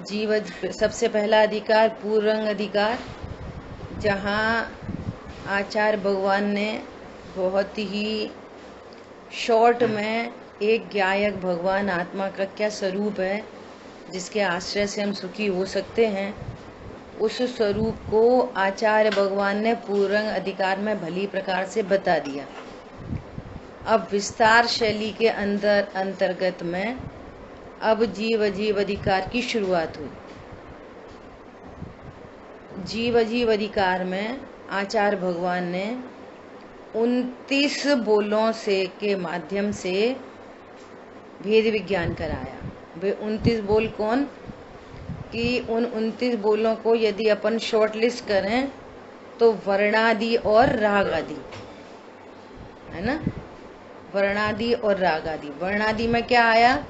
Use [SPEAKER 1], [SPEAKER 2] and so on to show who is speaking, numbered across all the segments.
[SPEAKER 1] जीव सबसे पहला अधिकार पूर्वंग अधिकार, जहाँ आचार्य भगवान ने बहुत ही शॉर्ट में एक ज्ञायक भगवान आत्मा का क्या स्वरूप है जिसके आश्रय से हम सुखी हो सकते हैं, उस स्वरूप को आचार्य भगवान ने पूर्वंग अधिकार में भली प्रकार से बता दिया। अब विस्तार शैली के अंतर्गत में अब जीव अजीव अधिकार की शुरुआत हुई। जीव अजीव अधिकार में आचार्य भगवान ने 29 बोलों से के माध्यम से भेद विज्ञान कराया। वे 29 बोल कौन कि उन 29 बोलों को यदि अपन शॉर्ट लिस्ट करें तो वर्णादि और राग आदि है ना। वर्णादि और राग आदि। वर्णादि में क्या आया?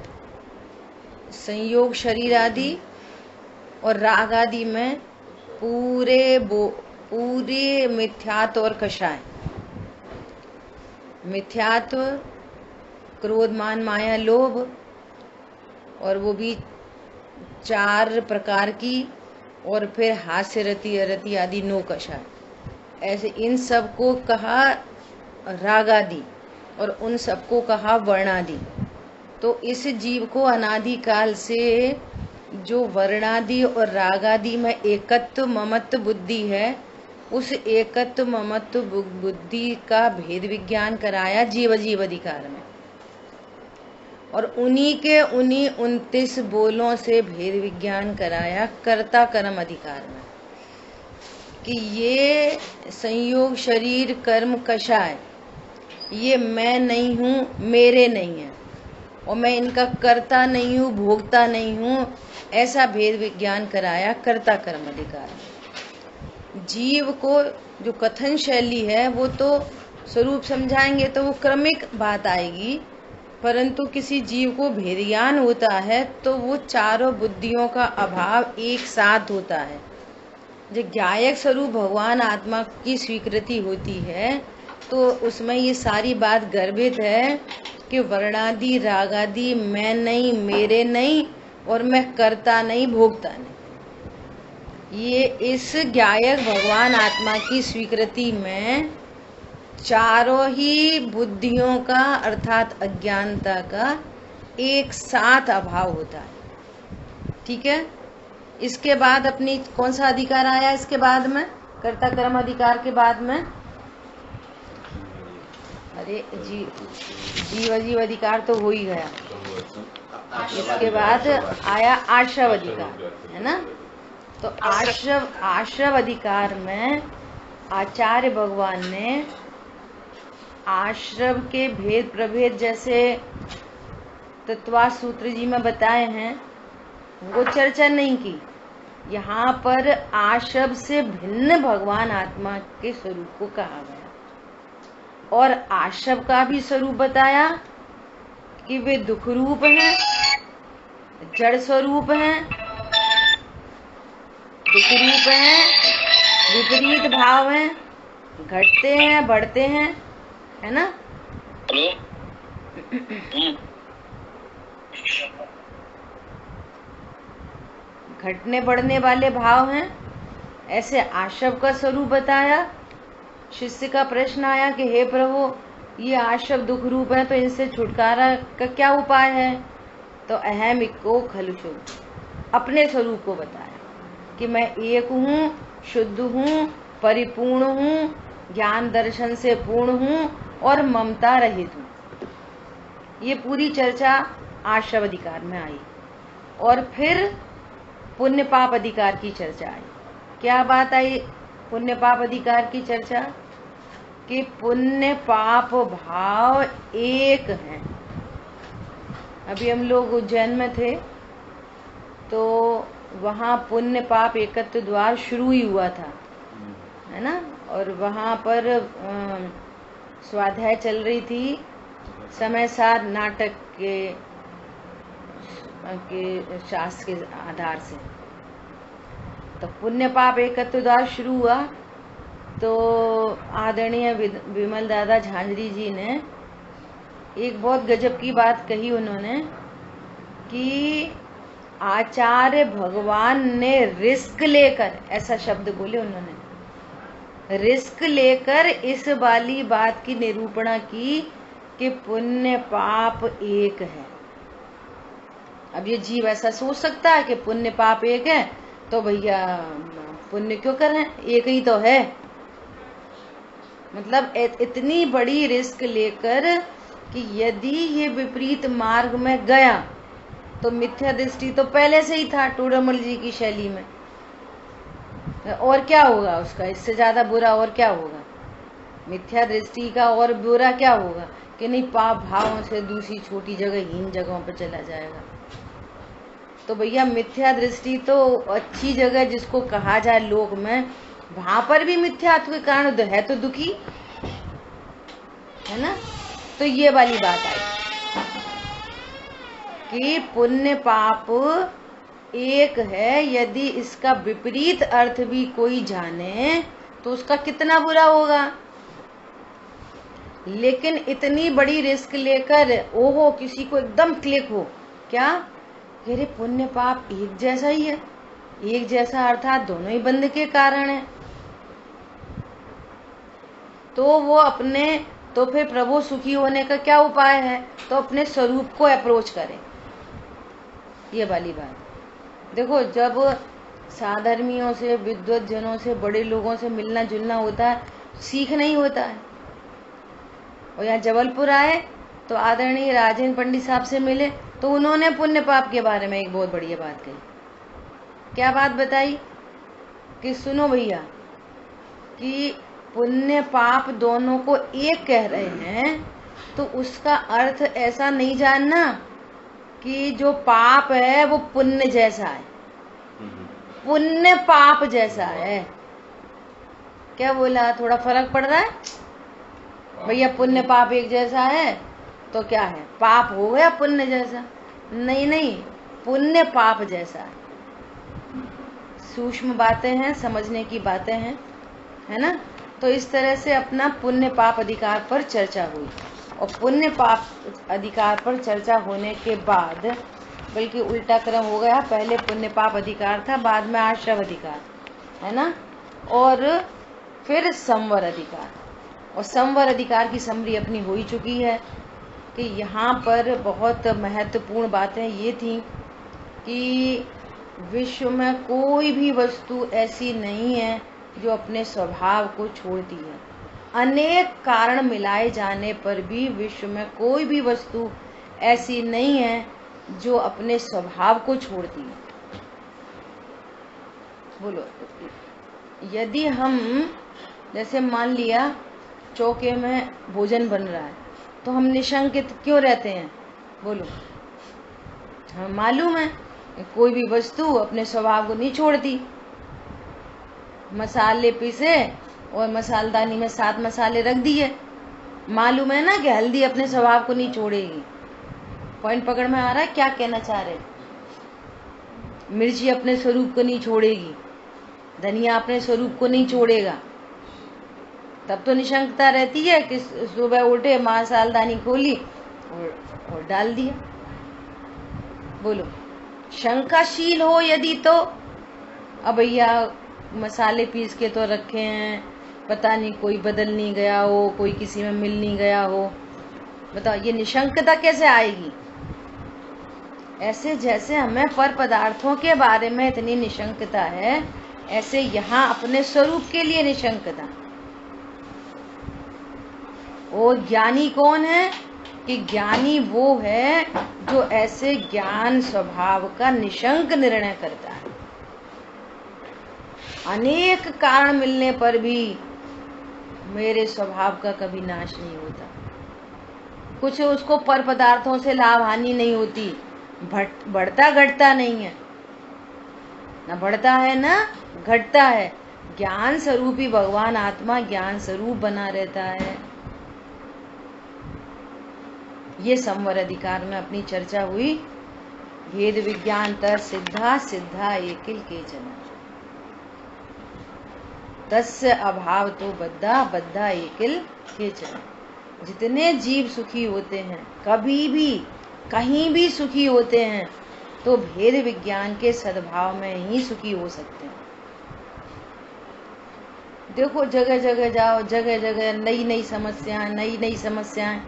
[SPEAKER 1] संयोग शरीर आदि, और राग आदि में पूरे मिथ्यात्व और कषाय। मिथ्यात्व, क्रोध मान माया लोभ, और वो भी 4 प्रकार की, और फिर हास्य रति अरति आदि 9 कषाय। ऐसे इन सब को कहा राग आदि और उन सबको कहा वर्णादि। तो इस जीव को अनादिकाल से जो वर्णादि और रागादि में एकत्व ममत्व बुद्धि है, उस एकत्व ममत्व बुद्धि का भेद विज्ञान कराया जीव जीव अधिकार में। और उन्हीं के 29 बोलों से भेद विज्ञान कराया कर्ता कर्म अधिकार में, कि ये संयोग शरीर कर्म कषाय ये मैं नहीं हूँ, मेरे नहीं है, और मैं इनका कर्ता नहीं हूँ, भोगता नहीं हूँ। ऐसा भेद विज्ञान कराया कर्ता कर्म अधिकार में। जीव को जो कथन शैली है वो तो स्वरूप समझाएंगे तो वो क्रमिक बात आएगी, परंतु किसी जीव को भेद ज्ञान होता है तो वो चारों बुद्धियों का अभाव एक साथ होता है। जब ज्ञायक स्वरूप भगवान आत्मा की स्वीकृति होती है तो उसमें ये सारी बात गर्भित है कि वर्णादि रागादि मैं नहीं, मेरे नहीं, और मैं करता नहीं, भोगता नहीं। ये इस ज्ञायक भगवान आत्मा की स्वीकृति में चारों ही बुद्धियों का अर्थात अज्ञानता का एक साथ अभाव होता है। ठीक है। इसके बाद अपनी कौन सा अधिकार आया? इसके बाद में कर्ता कर्म अधिकार के बाद में अरे जीव जीव अधिकार तो हो ही गया। इसके बाद आया आश्रव अधिकार, है ना। तो आश्रव अधिकार में आचार्य भगवान ने आश्रव के भेद प्रभेद जैसे तत्वा सूत्र जी में बताए हैं वो चर्चा नहीं की। यहाँ पर आश्रव से भिन्न भगवान आत्मा के स्वरूप को कहा गया, और आश्रव का भी स्वरूप बताया कि वे दुख रूप हैं, जड़ स्वरूप हैं, दुख रूप हैं, विपरीत भाव हैं, घटते हैं, बढ़ते हैं, है ना। घटने बढ़ने वाले भाव हैं। ऐसे आश्रव का स्वरूप बताया। शिष्य का प्रश्न आया कि हे प्रभु, ये आश्रव दुख रूप है तो इनसे छुटकारा का क्या उपाय है? तो अहम इको खलुषु, अपने स्वरूप को बताया कि मैं एक हूँ, शुद्ध हूँ, परिपूर्ण हूँ, ज्ञान दर्शन से पूर्ण हूँ और ममता रहित हूँ। ये पूरी चर्चा आश्रव अधिकार में आई। और फिर पुण्य पाप अधिकार की चर्चा आई। क्या बात आई पुण्य पाप अधिकार की चर्चा? कि पुण्य पाप भाव एक हैं। अभी हम लोग उज्जैन में थे तो वहाँ पुण्य पाप एकत्व द्वार शुरू ही हुआ था, है ना। और वहाँ पर स्वाध्याय चल रही थी समय सार नाटक के शास्त्र के आधार से। तो पुण्य पाप एकत्व द्वार शुरू हुआ तो आदरणीय विमल दादा झांझरी जी ने एक बहुत गजब की बात कही। उन्होंने कि आचार्य भगवान ने रिस्क लेकर, ऐसा शब्द बोले उन्होंने, रिस्क लेकर इस वाली बात की निरूपणा की कि पुण्य पाप एक है। अब ये जीव ऐसा सोच सकता है कि पुण्य पाप एक है तो भैया पुण्य क्यों कर रहे हैं, एक ही तो है। मतलब इतनी बड़ी रिस्क लेकर कि यदि ये विपरीत मार्ग में गया तो मिथ्या दृष्टि तो पहले से ही था टोडरमल जी की शैली में, और क्या होगा उसका, इससे ज्यादा बुरा और क्या होगा, मिथ्या दृष्टि का और बुरा क्या होगा कि नहीं पाप भावों से दूसरी छोटी जगह हीन जगहों पर चला जाएगा। तो भैया मिथ्या दृष्टि तो अच्छी जगह जिसको कहा जाए लोक में, वहां पर भी मिथ्यात्व के कारण है तो दुखी है ना। तो ये वाली बात आई कि पुण्य पाप एक है, यदि इसका विपरीत अर्थ भी कोई जाने तो उसका कितना बुरा होगा। लेकिन इतनी बड़ी रिस्क लेकर ओहो किसी को एकदम क्लिक हो क्या, अरे पुण्य पाप एक जैसा ही है, एक जैसा अर्थात दोनों ही बंध के कारण है, तो वो अपने, तो फिर प्रभु सुखी होने का क्या उपाय है, तो अपने स्वरूप को अप्रोच करें। ये वाली बात देखो, जब साधर्मियों से, विद्वत जनों से, बड़े लोगों से मिलना जुलना होता है, सीख नहीं होता है। और यहाँ जबलपुर आए तो आदरणीय राजेंद्र पंडित साहब से मिले तो उन्होंने पुण्य पाप के बारे में एक बहुत बढ़िया बात कही। क्या बात बताई कि सुनो भैया कि पुण्य पाप दोनों को एक कह रहे हैं तो उसका अर्थ ऐसा नहीं जानना कि जो पाप है वो पुण्य जैसा है, पुण्य पाप जैसा है। क्या बोला, थोड़ा फर्क पड़ रहा है भैया, पुण्य पाप एक जैसा है तो क्या है, पाप हो गया पुण्य जैसा, नहीं नहीं, पुण्य पाप जैसा है। सूक्ष्म बातें हैं, समझने की बातें हैं, है ना। तो इस तरह से अपना पुण्य पाप अधिकार पर चर्चा हुई, और पुण्य पाप अधिकार पर चर्चा होने के बाद, बल्कि उल्टा क्रम हो गया, पहले पुण्य पाप अधिकार था, बाद में आश्रव अधिकार, है ना, और फिर संवर अधिकार। और संवर अधिकार की समरी अपनी हो ही चुकी है कि यहाँ पर बहुत महत्वपूर्ण बातें ये थी कि विश्व में कोई भी वस्तु ऐसी नहीं है जो अपने स्वभाव को छोड़ती है। अनेक कारण मिलाए जाने पर भी विश्व में कोई भी वस्तु ऐसी नहीं है जो अपने स्वभाव को छोड़ती है। बोलो, यदि हम जैसे मान लिया चौके में भोजन बन रहा है तो हम निशंकित क्यों रहते हैं, बोलो, हमें मालूम है कोई भी वस्तु अपने स्वभाव को नहीं छोड़ती। मसाले पीसे और मसालदानी में 7 मसाले रख दिए, मालूम है ना कि हल्दी अपने स्वभाव को नहीं छोड़ेगी। पॉइंट पकड़ में आ रहा है क्या कहना चाह रहे। मिर्ची अपने स्वरूप को नहीं छोड़ेगी, धनिया अपने स्वरूप को नहीं छोड़ेगा, तब तो निशंकता रहती है कि सुबह उठे मसालदानी खोली और डाल दिया। बोलो, शंकाशील हो यदि तो, अब भैया मसाले पीस के तो रखे हैं, पता नहीं कोई बदल नहीं गया हो, कोई किसी में मिल नहीं गया हो, बताओ ये निशंकता कैसे आएगी। ऐसे जैसे हमें पर पदार्थों के बारे में इतनी निशंकता है, ऐसे यहाँ अपने स्वरूप के लिए निशंकता। और ज्ञानी कौन है कि ज्ञानी वो है जो ऐसे ज्ञान स्वभाव का निशंक निर्णय करता है। अनेक कारण मिलने पर भी मेरे स्वभाव का कभी नाश नहीं होता, कुछ उसको पर पदार्थों से लाभ हानि नहीं होती, बढ़ता घटता नहीं है, ना बढ़ता है ना घटता है। ज्ञान स्वरूपी भगवान आत्मा ज्ञान स्वरूप बना रहता है। ये संवर अधिकार में अपनी चर्चा हुई। भेद विज्ञान तर सिद्धा सिद्धा एकिल केचन, तस्य अभाव तो बद्धा बद्धा एकिल केचन। जितने जीव सुखी होते हैं, कभी भी कहीं भी सुखी होते हैं, तो भेद विज्ञान के सद्भाव में ही सुखी हो सकते हैं। देखो जगह जगह जाओ, जगह जगह नई नई समस्याएं,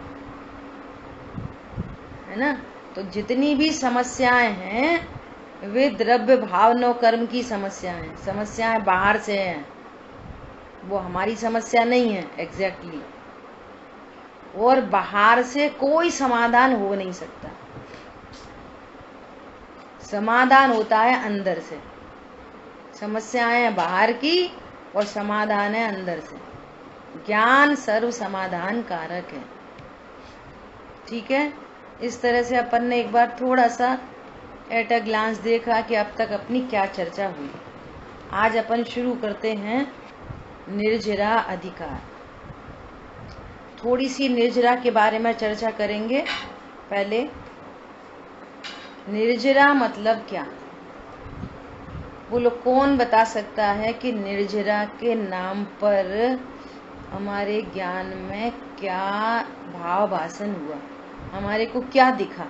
[SPEAKER 1] है ना। तो जितनी भी समस्याएं हैं वे द्रव्य भावना कर्म की समस्याएं बाहर से हैं, वो हमारी समस्या नहीं है एग्जैक्टली। और बाहर से कोई समाधान हो नहीं सकता, समाधान होता है अंदर से। समस्याएं बाहर की और समाधान है अंदर से। ज्ञान सर्व समाधान कारक है। ठीक है, इस तरह से अपन ने एक बार थोड़ा सा एट अ ग्लांस देखा कि अब तक अपनी क्या चर्चा हुई। आज अपन शुरू करते हैं निर्जरा अधिकार। थोड़ी सी निर्जरा के बारे में चर्चा करेंगे। पहले निर्जरा मतलब क्या, बोलो कौन बता सकता है कि निर्जरा के नाम पर हमारे ज्ञान में क्या भाव भाषण हुआ, हमारे को क्या दिखा।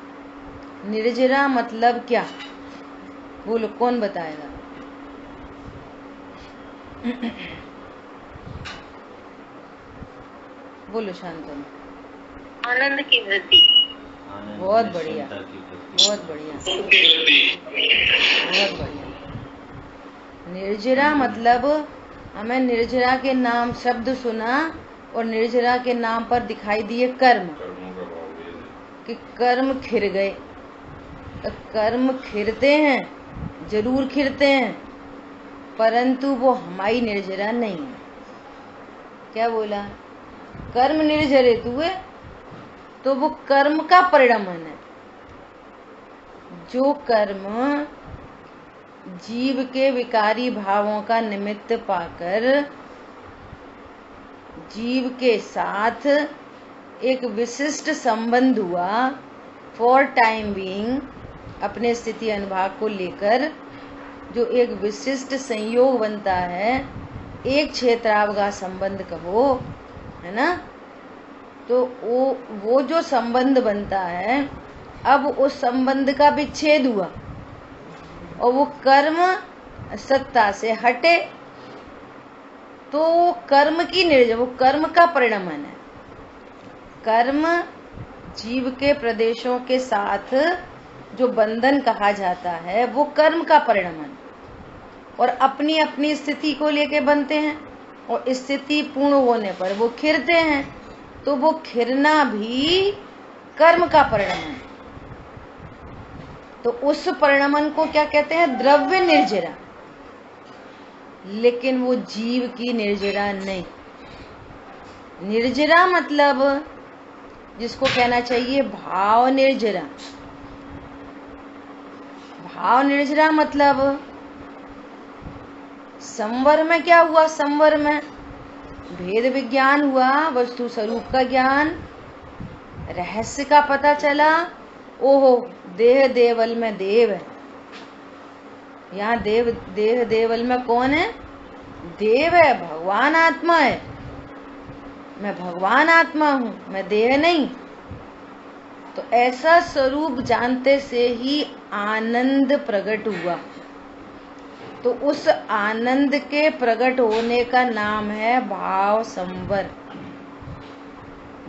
[SPEAKER 1] निर्जरा मतलब क्या, बोलो कौन बताएगा। बोलो शांतनु।
[SPEAKER 2] आनंद की वृद्धि।
[SPEAKER 1] बहुत बढ़िया, बहुत बढ़िया, बहुत बढ़िया। निर्जरा मतलब हमें निर्जरा के नाम शब्द सुना और निर्जरा के नाम पर दिखाई दिए कर्म, कि कर्म खिर गए। तो कर्म खिरते हैं, जरूर खिरते हैं, परंतु वो हमारी निर्जरा नहीं है। क्या बोला, कर्म निर्जरित हुए तो वो कर्म का परिणमन है। जो कर्म जीव के विकारी भावों का निमित्त पाकर जीव के साथ एक विशिष्ट संबंध हुआ, फॉर टाइम बीइंग, अपने स्थिति अनुभाग को लेकर जो एक विशिष्ट संयोग बनता है, एक क्षेत्रावगा संबंध कहो, है ना। तो वो जो संबंध बनता है, अब उस संबंध का विच्छेद हुआ और वो कर्म सत्ता से हटे, तो कर्म की निर्जर, वो कर्म का परिणमन है। कर्म जीव के प्रदेशों के साथ जो बंधन कहा जाता है वो कर्म का परिणमन, और अपनी अपनी स्थिति को लेके बनते हैं और स्थिति पूर्ण होने पर वो खिरते हैं। तो वो खिरना भी कर्म का परिणमन। तो उस परिणमन को क्या कहते हैं, द्रव्य निर्जरा। लेकिन वो जीव की निर्जरा नहीं। निर्जरा मतलब जिसको कहना चाहिए भाव निर्जरा। भाव निर्जरा मतलब संवर में क्या हुआ, संवर में भेद विज्ञान हुआ, वस्तु स्वरूप का ज्ञान, रहस्य का पता चला। ओहो, देह देवल में देव है। यहाँ देह देवल में कौन है, देव है, भगवान आत्मा है। मैं भगवान आत्मा हूँ, मैं देह नहीं। तो ऐसा स्वरूप जानते से ही आनंद प्रकट हुआ। तो उस आनंद के प्रकट होने का नाम है भाव संवर।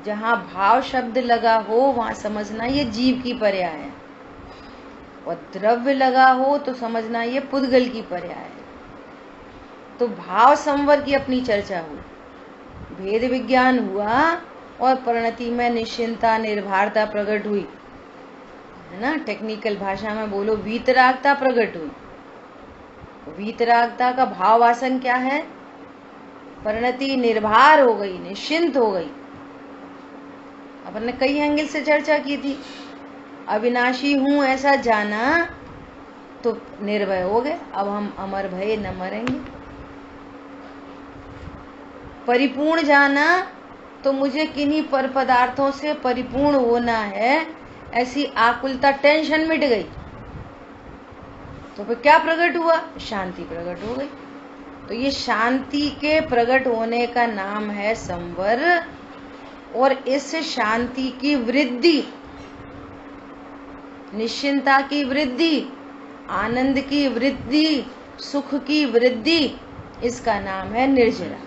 [SPEAKER 1] जहाँ भाव शब्द लगा हो वहां समझना ये जीव की पर्याय है, और द्रव्य लगा हो तो समझना ये पुद्गल की पर्याय है। तो भाव संवर की अपनी चर्चा हुई, भेद विज्ञान हुआ और परिणति में निश्चिंता निर्भरता प्रकट हुई, है ना। टेक्निकल भाषा में बोलो वीतरागता प्रकट हुई। वीतरागता का भाव वासन क्या है, परिणति निर्भर हो गई, निश्चिंत हो गई। अपन ने कई एंगल से चर्चा की थी। अविनाशी हूं ऐसा जाना तो निर्भय हो गए, अब हम अमर भय न मरेंगे। परिपूर्ण जाना तो मुझे किन्हीं पर पदार्थों से परिपूर्ण होना है, ऐसी आकुलता, टेंशन मिट गई। तो फिर क्या प्रकट हुआ, शांति प्रकट हो गई। तो ये शांति के प्रकट होने का नाम है संवर। और इस शांति की वृद्धि निश्चिंता की वृद्धि, आनंद की वृद्धि, सुख की वृद्धि, इसका नाम है निर्जरा।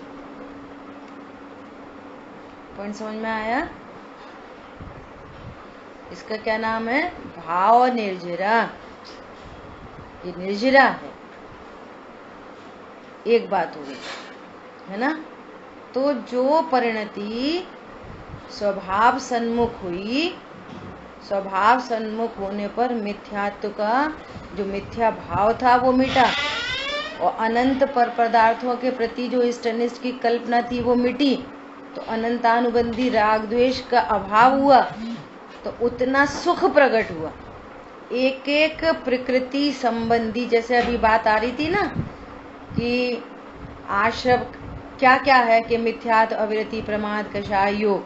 [SPEAKER 1] पॉइंट समझ में आया? इसका क्या नाम है? भाव निर्जरा। ये निर्जरा है। एक बात हो गई, है ना? तो जो परिणति स्वभाव सन्मुख हुई, स्वभाव सन्मुख होने पर मिथ्यात्व का जो मिथ्या भाव था वो मिटा, और अनंत पर पदार्थों के प्रति जो इष्ट अनिष्ट की कल्पना थी वो मिटी, तो अनंतानुबंधी राग द्वेष का अभाव हुआ, तो उतना सुख प्रकट हुआ। एक एक प्रकृति संबंधी, जैसे अभी बात आ रही थी ना कि आश्रम क्या क्या है कि मिथ्यात्व, अविरति, प्रमाद, कषाय, योग,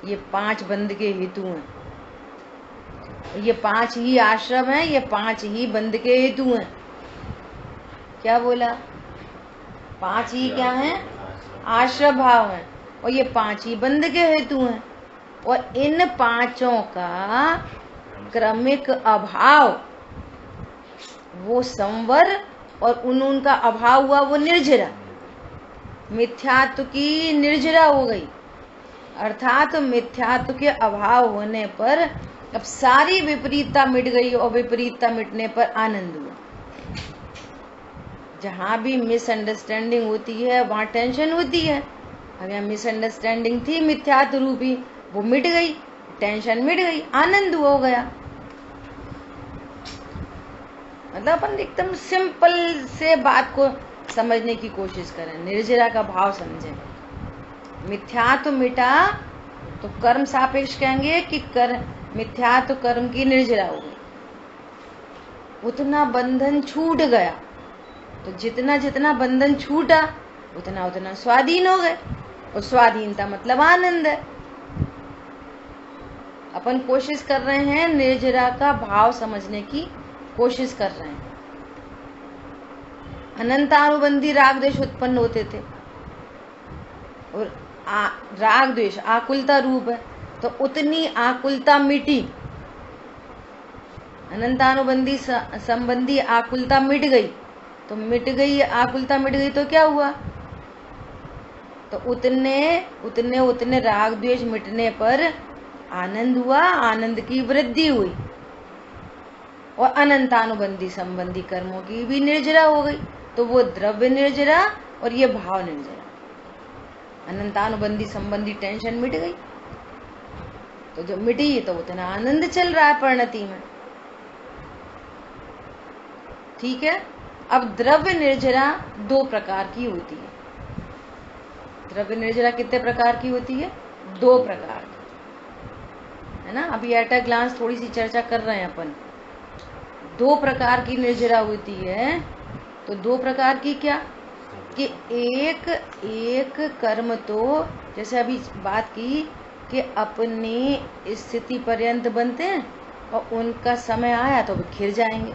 [SPEAKER 1] ये 5 बंध के हेतु हैं। ये 5 ही आश्रम हैं, ये 5 ही बंध के हेतु हैं। क्या बोला? 5 ही क्या हैं? आश्रम भाव हैं, और ये 5 ही बंध के हेतु हैं। और इन 5 का क्रमिक अभाव वो संवर, और उनका अभाव हुआ वो निर्जरा। मिथ्यात्व की निर्जरा हो गई, अर्थात मिथ्यात्व के अभाव होने पर अब सारी विपरीतता मिट गई, और विपरीतता मिटने पर आनंद हुआ। जहां भी मिसअंडरस्टैंडिंग होती है वहां टेंशन होती है। अब यहाँ मिसअंडरस्टैंडिंग थी मिथ्यात्व रूपी, वो मिट गई, टेंशन मिट गई, आनंद हो गया। मतलब अपन एकदम सिंपल से बात को समझने की कोशिश करें, निर्जरा का भाव समझें। मिथ्यात्व मिटा तो कर्म सापेक्ष कहेंगे कि मिथ्यात्व कर्म की निर्जरा हो गई, उतना बंधन छूट गया। तो जितना जितना बंधन छूटा उतना उतना स्वाधीन हो गए, और स्वाधीनता मतलब आनंद है। अपन कोशिश कर रहे हैं निर्जरा का भाव समझने की कोशिश कर रहे हैं। अनंतानुबंधी राग द्वेष उत्पन्न होते थे, और राग द्वेष आकुलता रूप है, तो उतनी आकुलता मिटी। अनंतानुबंधी संबंधी आकुलता मिट गई, तो मिट गई आकुलता, मिट गई तो क्या हुआ? तो उतने उतने उतने राग द्वेष मिटने पर आनंद हुआ, आनंद की वृद्धि हुई, और अनंतानुबंधी संबंधी कर्मों की भी निर्जरा हो गई। तो वो द्रव्य निर्जरा और ये भाव निर्जरा। अनंतानुबंधी संबंधी टेंशन मिट गई, तो जब मिटी तो उतना आनंद चल रहा है परिणति में। ठीक है। अब द्रव्य निर्जरा 2 प्रकार की होती है। द्रव्य निर्जरा कितने प्रकार की होती है? 2 प्रकार की, है ना? अभी एट अ ग्लांस थोड़ी सी चर्चा कर रहे हैं अपन। 2 प्रकार की निर्जरा होती है। तो 2 प्रकार की क्या? कि एक कर्म, तो जैसे अभी बात की कि अपनी स्थिति पर्यंत बनते हैं और उनका समय आया तो खिर जाएंगे।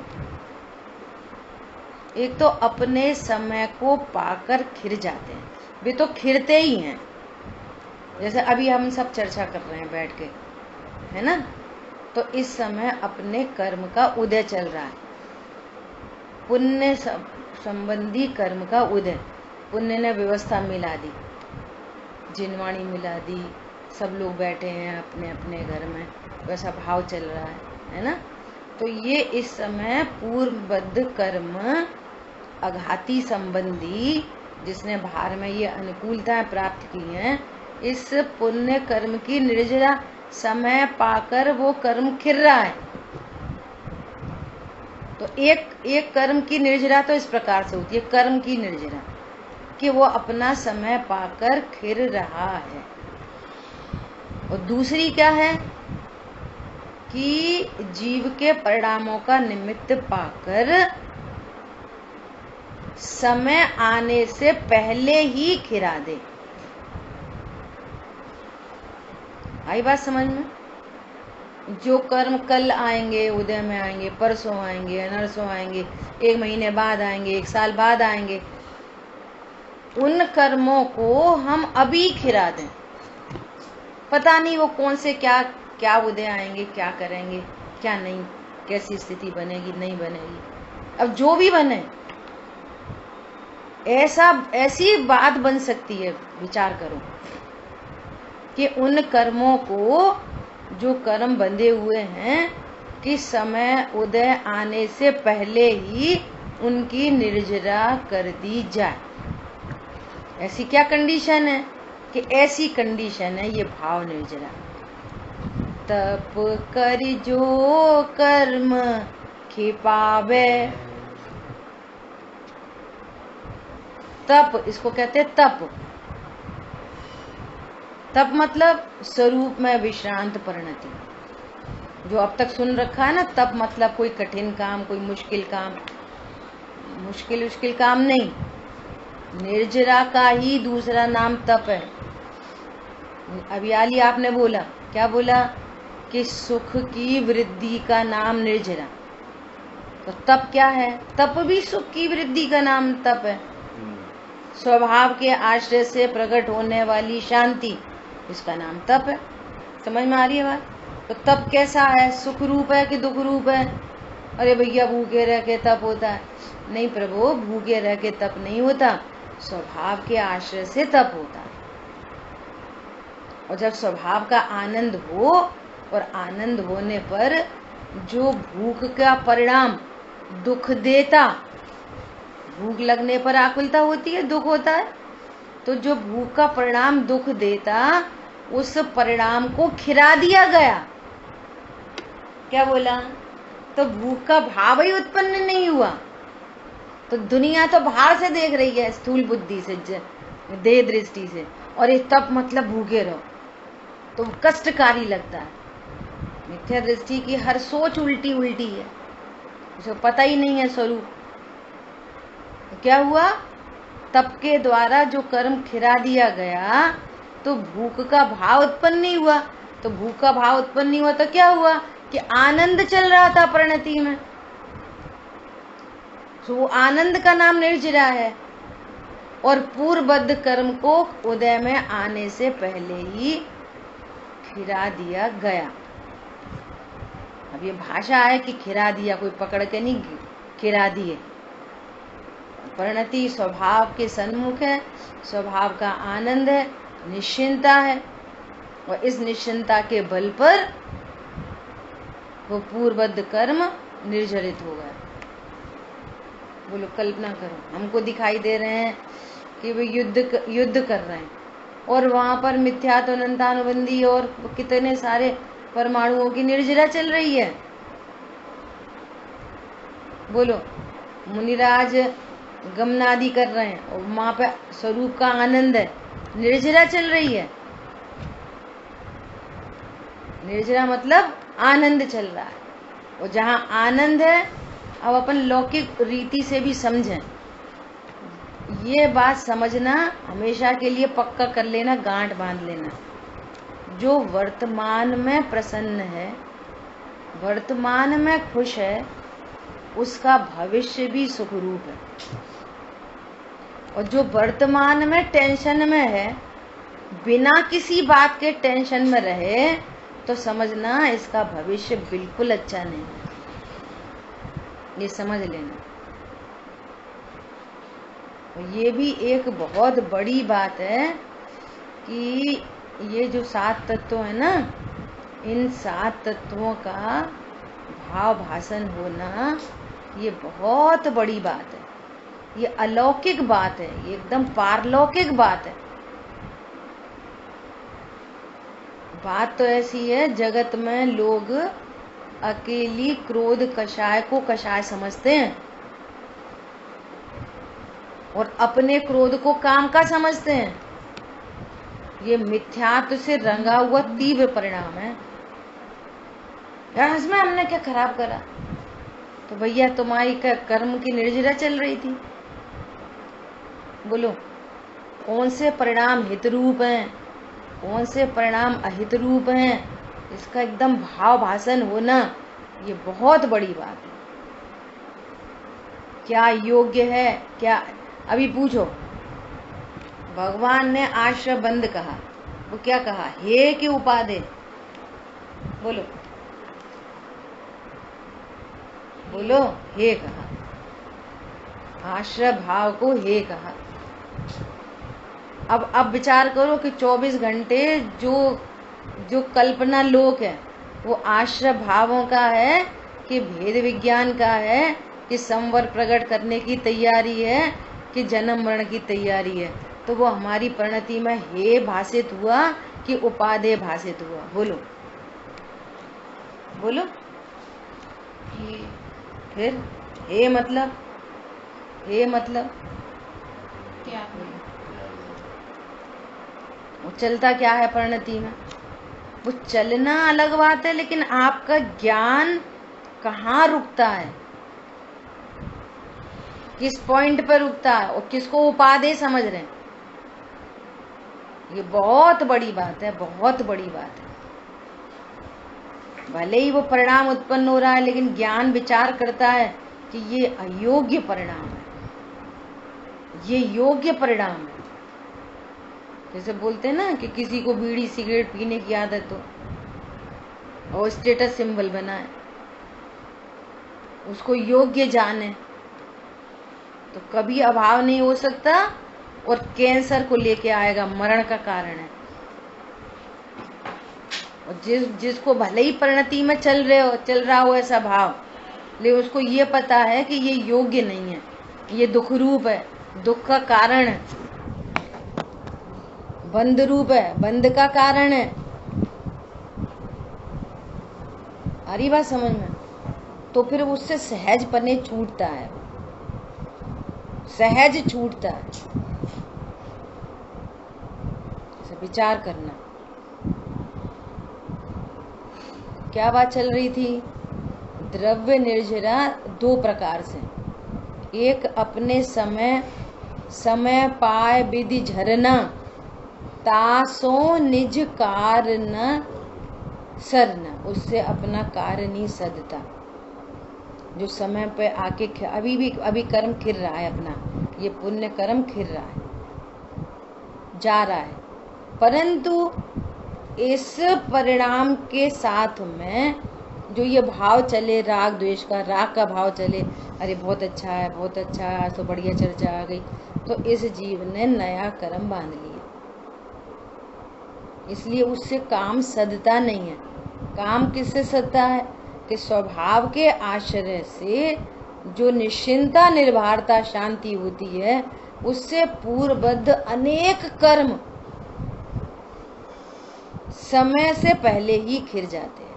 [SPEAKER 1] एक तो अपने समय को पाकर खिर जाते हैं, वे तो खिरते ही हैं। जैसे अभी हम सब चर्चा कर रहे हैं बैठ के, है ना? तो इस समय अपने कर्म का उदय चल रहा है, पुण्य संबंधी कर्म का उदय। पुण्य ने व्यवस्था मिला दी, जिनवाणी मिला दी, सब लोग बैठे हैं अपने अपने घर में, वैसा भाव चल रहा है ना? तो ये इस समय पूर्वबद्ध कर्म अघाती संबंधी, जिसने भार में ये अनुकूलताएं प्राप्त की हैं, इस पुण्य कर्म की निर्जरा समय पाकर वो कर्म खिर रहा है। तो एक कर्म की निर्जरा तो इस प्रकार से होती है, कर्म की निर्जरा, कि वो अपना समय पाकर खिर रहा है। और दूसरी क्या है कि जीव के परिणामों का निमित्त पाकर समय आने से पहले ही खिरा दे। आई बात समझ में? जो कर्म कल आएंगे, उदय में आएंगे, परसों आएंगे, नरसों आएंगे, 1 महीने बाद आएंगे, 1 साल बाद आएंगे, उन कर्मों को हम अभी खिरा दें। पता नहीं वो कौन से क्या क्या उदय आएंगे, क्या करेंगे, क्या नहीं, कैसी स्थिति बनेगी नहीं बनेगी। अब जो भी बने, ऐसी बात बन सकती है, विचार करो कि उन कर्मों को, जो कर्म बंधे हुए हैं, कि समय उदय आने से पहले ही उनकी निर्जरा कर दी जाए। ऐसी क्या कंडीशन है? कि ऐसी कंडीशन है ये भाव निर्जरा। तप कर जो कर्म खिपावे, तप इसको कहते हैं तप। तप मतलब स्वरूप में विश्रांत परिणति। जो अब तक सुन रखा है ना, तप मतलब कोई कठिन काम, कोई मुश्किल काम, मुश्किल काम नहीं। निर्जरा का ही दूसरा नाम तप है। अभी आली आपने बोला, क्या बोला? कि सुख की वृद्धि का नाम निर्जरा। तो तप क्या है? तप भी सुख की वृद्धि का नाम तप है। स्वभाव के आश्रय से प्रकट होने वाली शांति, इसका नाम तप है। समझ में आ रही है बात? तो तप कैसा है? सुख रूप है कि दुख रूप है? अरे भैया भूखे रह के तप होता है। नहीं प्रभु, भूखे रह के तप नहीं होता, स्वभाव के आश्रय से तप होता है। और जब स्वभाव का आनंद हो, और आनंद होने पर जो भूख का परिणाम दुख देता, भूख लगने पर आकुलता होती है, दुख होता है, तो जो भूख का परिणाम दुख देता, उस परिणाम को खिला दिया गया। क्या बोला? तो भूख का भाव ही उत्पन्न नहीं हुआ। तो दुनिया तो बाहर से देख रही है, स्थूल बुद्धि से, देह दृष्टि से, और ये तप मतलब भूखे रहो, तो कष्टकारी लगता है। मिथ्या दृष्टि की हर सोच उल्टी उल्टी है, उसे पता ही नहीं है स्वरूप। तो क्या हुआ? तप के द्वारा जो कर्म खिला दिया गया, तो भूख का भाव उत्पन्न नहीं हुआ। तो भूख का भाव उत्पन्न नहीं हुआ तो क्या हुआ? कि आनंद चल रहा था परिणति में। तो वो आनंद का नाम निर्जरा है। और पूर्वबद्ध कर्म को उदय में आने से पहले ही खिला दिया गया। अब ये भाषा है कि खिला दिया, कोई पकड़ के नहीं खिला दिए। परिणति स्वभाव के सन्मुख है, स्वभाव का आनंद है, निश्चिंता है, और इस निश्चिंता के बल पर वो पूर्वबद्ध कर्म निर्जरित हो गया। बोलो, कल्पना करो, हमको दिखाई दे रहे हैं कि वे युद्ध कर रहे हैं, और वहां पर मिथ्यात्व अनंतानुबंधी और कितने सारे परमाणुओं की निर्जरा चल रही है। बोलो, मुनिराज गमनादि कर रहे हैं, और वहां पे स्वरूप का आनंद है, निर्जरा चल रही है। निर्जरा मतलब आनंद चल रहा है। और जहाँ आनंद है, अब अपन लौकिक रीति से भी समझें, ये बात समझना, हमेशा के लिए पक्का कर लेना, गांठ बांध लेना। जो वर्तमान में प्रसन्न है, वर्तमान में खुश है, उसका भविष्य भी सुखरूप है। और जो वर्तमान में टेंशन में है, बिना किसी बात के टेंशन में रहे, तो समझना इसका भविष्य बिल्कुल अच्छा नहीं है। ये समझ लेना। और ये भी एक बहुत बड़ी बात है कि ये जो 7 तत्व है ना, इन 7 तत्वों का भाव भाषण होना, ये बहुत बड़ी बात है। ये अलौकिक बात है, ये एकदम पारलौकिक बात है। बात तो ऐसी है, जगत में लोग अकेली क्रोध कषाय को कषाय समझते हैं, और अपने क्रोध को काम का समझते हैं। ये मिथ्यात्व से रंगा हुआ तीव्र परिणाम है। यार इसमें हमने क्या खराब करा? तो भैया तुम्हारी कर्म की निर्जरा चल रही थी। बोलो, कौन से परिणाम हित रूप हैं, कौन से परिणाम अहित रूप हैं, इसका एकदम भाव भाषण होना, ये बहुत बड़ी बात है। क्या योग्य है? क्या अभी पूछो, भगवान ने आश्रय बंद कहा, वो क्या कहा? हे कि उपादे? बोलो, बोलो, हे कहा, आश्रय भाव को हे कहा। अब विचार करो कि 24 घंटे जो जो कल्पना लोक है वो आश्रय भावों का है कि भेद विज्ञान का है कि संवर प्रकट करने की तैयारी है कि जन्म मरण की तैयारी है। तो वो हमारी परिणति में हे भाषित हुआ कि उपादेय भाषित हुआ। बोलो बोलो, फिर हे मतलब
[SPEAKER 3] क्या?
[SPEAKER 1] वो चलता क्या है परिणति में? वो चलना अलग बात है, लेकिन आपका ज्ञान कहाँ रुकता है, किस पॉइंट पर रुकता है और किसको उपादेय समझ रहे हैं, ये बहुत बड़ी बात है, बहुत बड़ी बात है। भले ही वो परिणाम उत्पन्न हो रहा है, लेकिन ज्ञान विचार करता है कि ये अयोग्य परिणाम है, ये योग्य परिणाम है। जैसे बोलते हैं ना कि किसी को बीड़ी सिगरेट पीने की आदत हो और स्टेटस सिंबल बनाए, उसको योग्य जाने, तो कभी अभाव नहीं हो सकता और कैंसर को लेके आएगा, मरण का कारण है। और जिसको भले ही परिणति में चल रहा हो ऐसा भाव, लेकिन उसको ये पता है कि ये योग्य नहीं है, ये दुख रूप है, दुख का कारण है, बंध रूप है, बंध का कारण है। आ रही बात समझ में? तो फिर उससे सहज पने छूटता है, सहज छूटता है। विचार करना क्या बात चल रही थी। द्रव्य निर्जरा दो प्रकार से, एक अपने समय पाए विधि झरना, तासो निज कारण सरना, उससे अपना कार्य नहीं सदता। जो समय पे आके अभी कर्म खिर रहा है अपना, ये पुण्य कर्म खिर रहा है, जा रहा है, परंतु इस परिणाम के साथ में जो ये भाव चले, राग द्वेष का, राग का भाव चले, अरे बहुत अच्छा है, बहुत अच्छा है, आज तो बढ़िया चर्चा आ गई, तो इस जीव ने नया कर्म बांध लिया। इसलिए उससे काम सदता नहीं है। काम किससे सदता है कि स्वभाव के आश्रय से जो निश्चिंता, निर्भरता, शांति होती है, उससे पूर्वबद्ध अनेक कर्म समय से पहले ही खिर जाते हैं।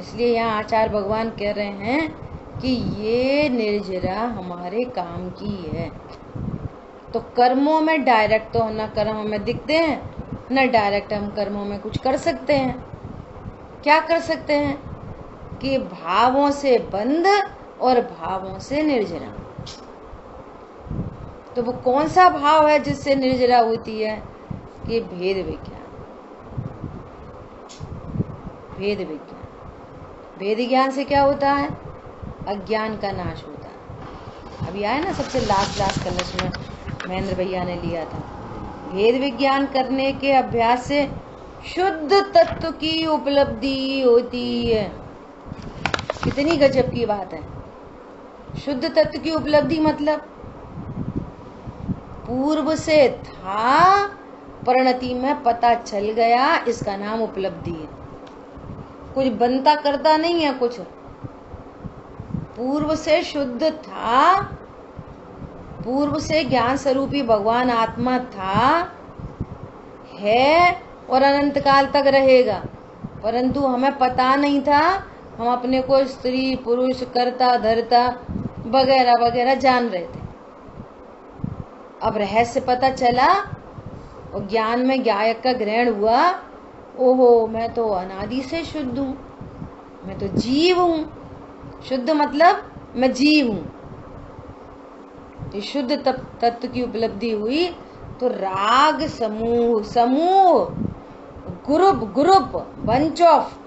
[SPEAKER 1] इसलिए यहाँ आचार्य भगवान कह रहे हैं कि ये निर्जरा हमारे काम की है। तो कर्मों में डायरेक्ट तो न कर्म हमें दिखते हैं, न डायरेक्ट हम कर्मों में कुछ कर सकते हैं। क्या कर सकते हैं कि भावों से बंध और भावों से निर्जरा। तो वो कौन सा भाव है जिससे निर्जरा होती है कि भेद विज्ञान। भेद विज्ञान, भेद ज्ञान से क्या होता है? अज्ञान का नाश होता है। अभी आया ना सबसे लास्ट कलश में महेंद्र भैया ने लिया था। भेद विज्ञान करने के अभ्यास से शुद्ध तत्व की उपलब्धि होती है। कितनी गजब की बात है। शुद्ध तत्व की उपलब्धि मतलब पूर्व से था, परिणति में पता चल गया, इसका नाम उपलब्धि है। कुछ बनता करता नहीं है कुछ, पूर्व से शुद्ध था, पूर्व से ज्ञान स्वरूपी भगवान आत्मा था, है और अनंत काल तक रहेगा, परंतु हमें पता नहीं था। हम अपने को स्त्री पुरुष, कर्ता धर्ता वगैरह वगैरह जान रहे थे। अब रहस्य पता चला और ज्ञान में गायक का ग्रहण हुआ। ओहो, मैं तो अनादि से शुद्ध हूँ, मैं तो जीव हूँ। शुद्ध मतलब मैं जीव हूँ। तो शुद्ध तत्व की उपलब्धि हुई तो राग समूह ग्रुप बंच ऑफ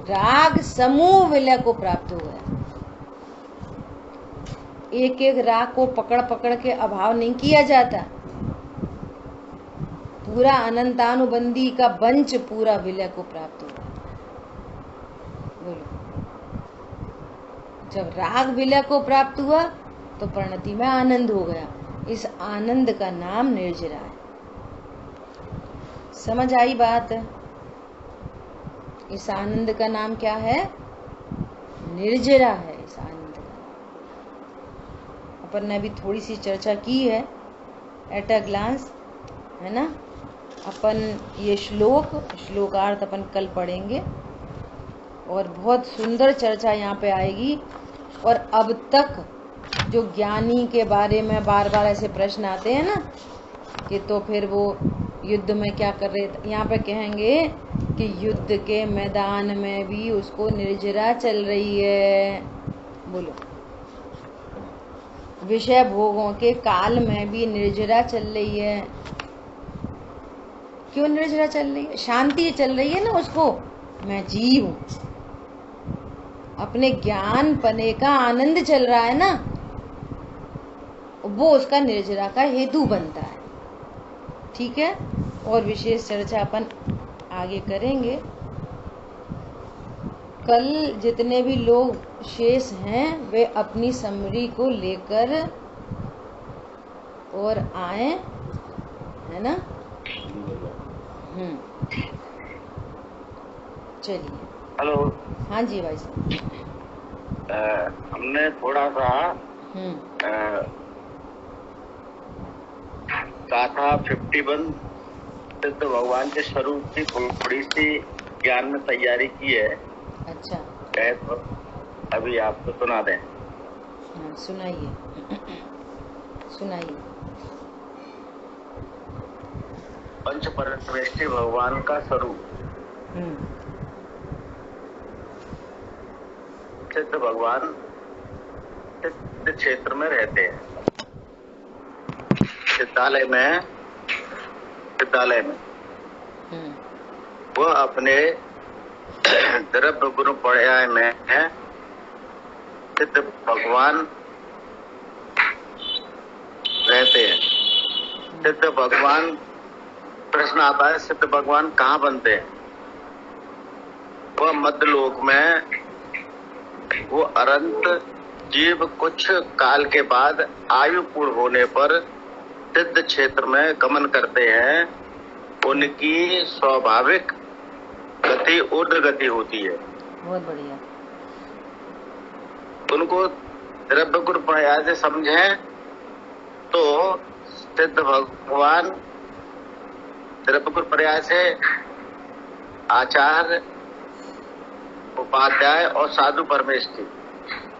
[SPEAKER 1] राग समूह विलय को प्राप्त हो गया। एक एक राग को पकड़ पकड़ के अभाव नहीं किया जाता, पूरा अनंतानुबंधी का बंच पूरा विलय को प्राप्त हो गया। बोलो, जब राग विलय को प्राप्त हुआ तो परिणति में आनंद हो गया। इस आनंद का नाम निर्जरा है। समझ आई बात? इस आनंद का नाम क्या है? निर्जरा है। इस आनंद का अपन ने अभी थोड़ी सी चर्चा की है एट अ ग्लांस, है ना। अपन ये श्लोकार्थ अपन कल पढ़ेंगे और बहुत सुंदर चर्चा यहाँ पे आएगी। और अब तक जो ज्ञानी के बारे में बार बार ऐसे प्रश्न आते हैं ना कि तो फिर वो युद्ध में क्या कर रहे थे, यहाँ पे कहेंगे कि युद्ध के मैदान में भी उसको निर्जरा चल रही है। बोलो, विषय भोगों के काल में भी निर्जरा चल रही है। क्यों निर्जरा चल रही है? शांति चल रही है ना उसको। मैं जीव हूं, अपने ज्ञान पने का आनंद चल रहा है ना, वो उसका निर्जरा का हेतु बनता है। ठीक है। और विशेष चर्चा अपन आगे करेंगे। कल जितने भी लोग शेष हैं वे अपनी समरी को लेकर और आए, है ना। चलिए।
[SPEAKER 3] हेलो।
[SPEAKER 1] हाँ जी भाई साहब।
[SPEAKER 3] हमने थोड़ा सा गाथा 51 सिद्ध भगवान के स्वरूप की थोड़ी सी ज्ञान में तैयारी की है।
[SPEAKER 1] अच्छा,
[SPEAKER 3] तो अभी आपको सुना दें।
[SPEAKER 1] हाँ, सुनाइए सुनाइए।
[SPEAKER 3] पंच परमेष्टि भगवान का स्वरूप। सिद्ध भगवान सिद्ध क्षेत्र में रहते हैं। सिद्धालय में वो अपने द्रव्य गुण पर्याय में है। सिद्ध भगवान रहते हैं। सिद्ध भगवान, प्रश्न आता है सिद्ध भगवान कहाँ बनते हैं? वह मध्यलोक में वो अनंत जीव कुछ काल के बाद आयु पूर्ण होने पर सिद्ध क्षेत्र में गमन करते हैं। उनकी स्वाभाविक गति ऊर्ध्व गति होती है।
[SPEAKER 1] बहुत बढ़िया।
[SPEAKER 3] उनको द्रव्य गुण पर्याय से समझें तो सिद्ध भगवान द्रव्य गुण पर्याय से आचार्य, उपाध्याय और साधु परमेष्टि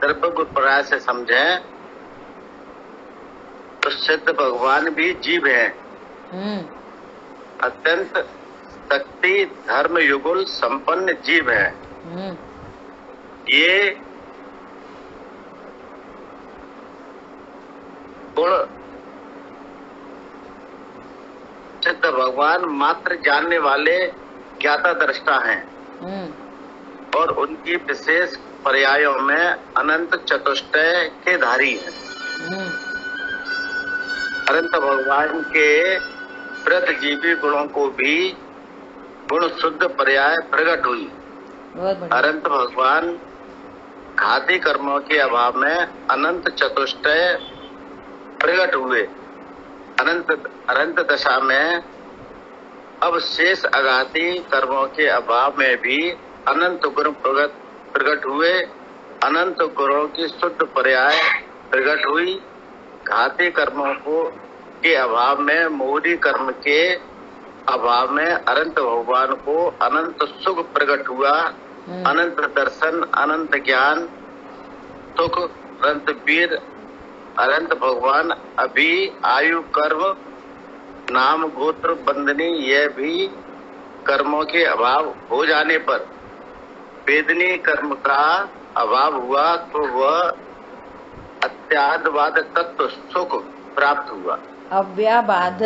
[SPEAKER 3] द्रव्य गुण पर्याय से समझें तो सिद्ध भगवान भी जीव हैं। अत्यंत शक्ति धर्म युगल संपन्न जीव है। ये गुण सिद्ध भगवान मात्र जानने वाले ज्ञाता दृष्टा हैं और उनकी विशेष पर्यायों में अनंत चतुष्टय के धारी हैं। अनंत भगवान के प्रतिजीवी गुणों को भी गुण शुद्ध पर्याय प्रकट हुई। अनंत भगवान घाती कर्मों के अभाव में अनंत चतुष्टय प्रकट हुए। अनंत दशा में अब शेष अघाती कर्मों के अभाव में भी अनंत गुण प्रकट हुए। अनंत गुणों की शुद्ध पर्याय प्रकट हुई। घाती कर्मों के अभाव में, मोहरी कर्म के अभाव में अनंत भगवान को अनंत सुख प्रकट हुआ। अनंत दर्शन, अनंत ज्ञान, सुख, अनंत वीर, अनंत भगवान अभी आयु, कर्म, नाम, गोत्र, बंदनी यह भी कर्मों के अभाव हो जाने पर वेदनी कर्म का अभाव हुआ तो वह अत्यादवाद तत्व सुख प्राप्त हुआ।
[SPEAKER 1] अव्याबाद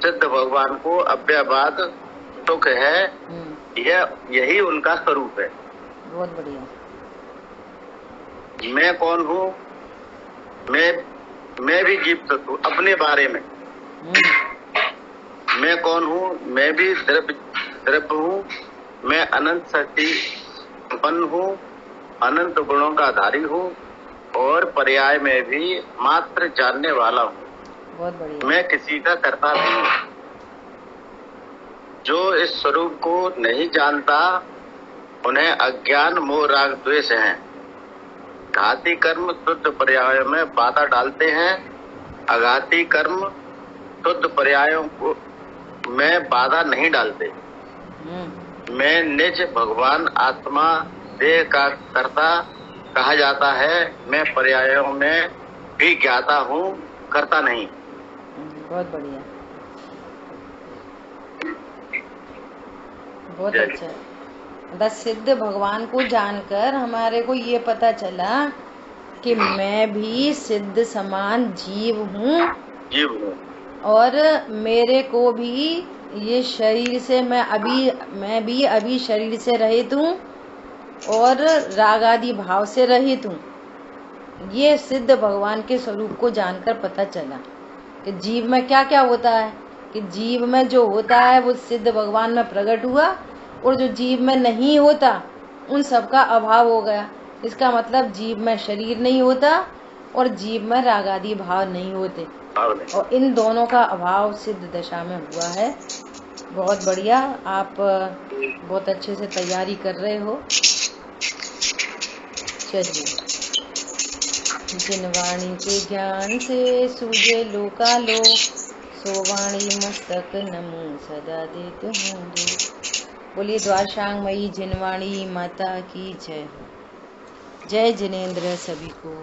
[SPEAKER 3] सिद्ध भगवान को अव्याबाद सुख है। यही उनका स्वरूप है।
[SPEAKER 1] बहुत बढ़िया।
[SPEAKER 3] मैं कौन हूँ? मैं भी जीव तत्व अपने बारे में। मैं कौन हूँ? मैं भी द्रव्य हूँ। मैं अनंत शक्ति संपन्न हूँ, अनंत गुणों का धारी हूँ और पर्याय में भी मात्र जानने वाला हूँ।
[SPEAKER 1] बहुत बढ़िया।
[SPEAKER 3] मैं किसी का कर्ता नहीं हूँ। जो इस स्वरूप को नहीं जानता उन्हें अज्ञान मोह राग द्वेष हैं। घाती कर्म शुद्ध पर्यायों में बाधा डालते हैं, अघाती कर्म शुद्ध पर्यायों को में बाधा नहीं डालते। मैं निज भगवान आत्मा देह का कर्ता कहा जाता है। मैं पर्यायों में भी ज्ञाता हूँ, करता नहीं।
[SPEAKER 1] बहुत बढ़िया, बहुत अच्छा। बस सिद्ध भगवान को जानकर हमारे को ये पता चला कि मैं भी सिद्ध समान जीव हूँ, और मेरे को भी ये शरीर से मैं भी अभी शरीर से रहित हूँ और राग आदि भाव से रहित हूँ। ये सिद्ध भगवान के स्वरूप को जानकर पता चला कि जीव में क्या क्या होता है, कि जीव में जो होता है वो सिद्ध भगवान में प्रकट हुआ, और जो जीव में नहीं होता उन सब का अभाव हो गया। इसका मतलब जीव में शरीर नहीं होता और जीव में राग आदि भाव नहीं होते, और इन दोनों का अभाव सिद्ध दशा में हुआ है। बहुत बढ़िया, आप बहुत अच्छे से तैयारी कर रहे हो। चलिए, जिन वाणी के ज्ञान से सूझे लोकालोक, सो वाणी मस्तक नमो सदा देते होंगे। बोलिए द्वारशांग मई जिनवाणी माता की जय हो। जय जिनेंद्र सभी को।